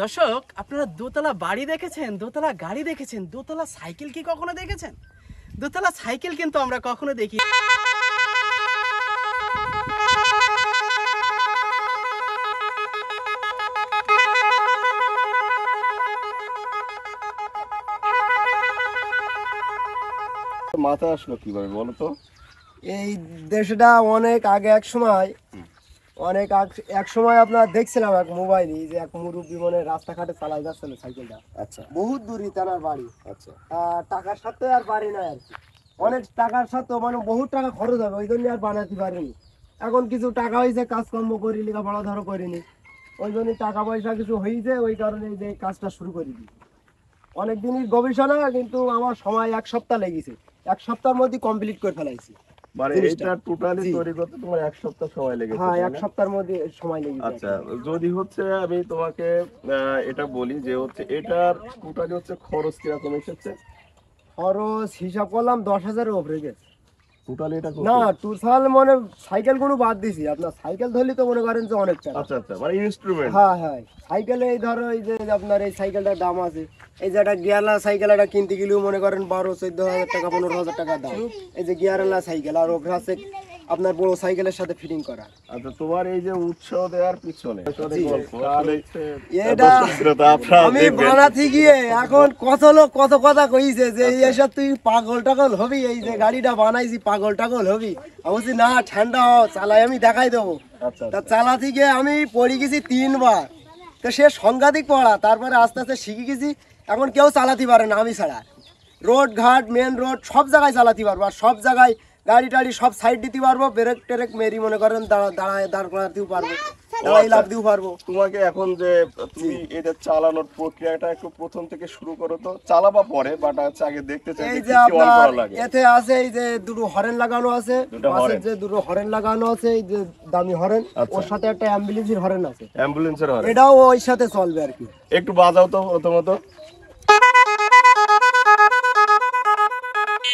দর্শক, আপনারা দোতলা বাড়ি দেখেছেন, দোতলা গাড়ি দেখেছেন, দোতলা সাইকেল কি কখনো দেখেছেন? দোতলা সাইকেল কিন্তু আমরা কখনো দেখি। মাথায় আসলো কিভাবে বলো তো? এই দেশটা অনেক আগে এক সময় আপনার দেখছিলাম এক মোবাইলে যে এক মুরব্বী মানে রাস্তাঘাটে চালাই যাচ্ছিল সাইকেলটা। আচ্ছা, বহুত দূরই তার বাড়ি। আচ্ছা, টাকার সাথে আর পারি না আর কি, অনেক টাকার সাথে মানে বহুত টাকা খরচ হবে, ওই জন্য আর বানাতে পারিনি। এখন কিছু টাকা হয়েছে, কাজকর্ম করি, লেখাপড়া ধরো করিনি, ওই জন্য টাকা পয়সা কিছু হয়েছে, ওই কারণে যে কাজটা শুরু করিনি। অনেক দিনই গবেষণা, কিন্তু আমার সময় 1 সপ্তাহ লেগেছে, 1 সপ্তাহের মধ্যে কমপ্লিট করে ফেলাইছি। মানে এটা টোটালি তৈরি করতে তোমার 1 সপ্তাহ সময় লেগেছে? হ্যাঁ, 1 সপ্তাহের মধ্যে সময় লেগেছে। আচ্ছা, যদি হচ্ছে আমি তোমাকে এটা বলি যে হচ্ছে এটার টোটালি হচ্ছে খরচ কিরকম এসেছে? খরচ হিসাব করলাম 10,000-এর উপরে গেছে টোটালি এটা না, টোটাল মানে সাইকেল কোনো বাদ দিছি। আপনার সাইকেল ধরলে তো মনে করেন যে অনেক টাকা। আচ্ছা আচ্ছা, মানে ইনস্ট্রুমেন্ট। হ্যাঁ হ্যাঁ, সাইকেলে এই ধরো এই যে আপনার এই সাইকেলটার দাম আছে, এই যে একটা গিয়ারওয়ালা সাইকেল এটা কিনতে গেলেও মনে করেন 12-14,000 টাকা, 15,000 টাকা দাম এই যে গিয়ারওয়ালা সাইকেল। আর ওপরে আছে আপনার বড় সাইকেলের সাথে ফিটিং করা। আচ্ছা, তোমার এই যে উৎসাহ দেওয়ার পিছনে এটা আমি বানাতে গিয়ে এখন কত লোক কত কথা কইছে যে এসব তুই পাগল টাগল হবি, এই যে গাড়িটা বানাইছি পাগল টাগল হবি। আমি বলছি না, ঠান্ডা চালাই, আমি দেখাই দেবো। তা চালাতে গিয়ে আমি পড়ে গেছি 3 বার, তো সে সাংঘাতিক পড়া। তারপরে আস্তে আস্তে শিখে গেছি, এখন কেউ চালাতে পারে না আমি ছাড়া। রোড ঘাট, মেন রোড সব জায়গায় চালাতে পারবো, আর সব জায়গায় গাড়ি টাড়ি সব সাইড দিতে পারবো, ব্রেক টেরেক মেরি মনে করেন দাঁড় করাতেও পারবো, লাভ দিতে পারবো। তোমাকে এখন যে তুমি এটা চালানোর প্রক্রিয়াটা একটু প্রথম থেকে শুরু করো তো, চালাবা পরে, বাট আচ্ছা আগে দেখতে চাই এই যে আপনার এতে আছে এই যে দুটো হরেন লাগানো আছে, পাশের যে দুটো হরেন লাগানো আছে, এই যে দামি হরেন, ওর সাথে একটা অ্যাম্বুলেন্সের হরেন আছে, অ্যাম্বুলেন্সের হরেন, এটাও ওই সাথে চলবে আর কি। একটু বাজাও তো প্রথমত।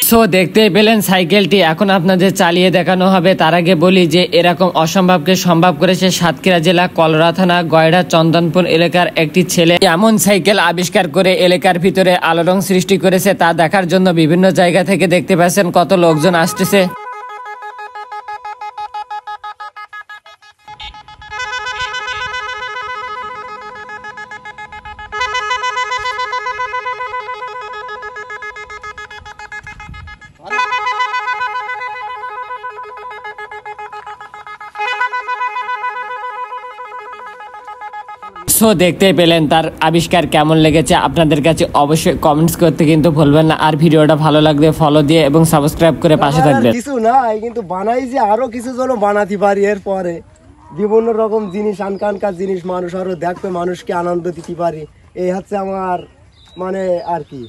সো দেখতেই পেলেন সাইকেলটি এখন আপনাদের চালিয়ে দেখানো হবে। তার আগে বলি যে এরকম অসম্ভবকে সম্ভব করেছে সাতক্ষীরা জেলা কলরা থানা গয়ড়া চন্দনপুর এলাকার একটি ছেলে। এমন সাইকেল আবিষ্কার করে এলাকার ভিতরে আলোড়ন সৃষ্টি করেছে, তা দেখার জন্য বিভিন্ন জায়গা থেকে দেখতে পাচ্ছেন কত লোকজন আসতেছে। সো দেখতে পেলেন তার আবিষ্কার কেমন লেগেছে আপনাদের কাছে, অবশ্যই কমেন্টস করতে কিন্তু ভুলবেন না। আর ভিডিওটা ভালো লাগলে ফলো দিয়ে এবং সাবস্ক্রাইব করে পাশে থাকবেন। কিছু না, কিন্তু বানাইছি আরো কিছু যেন বানাতে পারি। এর পরে বিভিন্ন রকম জিনিস, আনকানকার জিনিস মানুষ আরো দেখবে, মানুষকে আনন্দ দিতে পারি, এই হচ্ছে আমার মানে আর কি।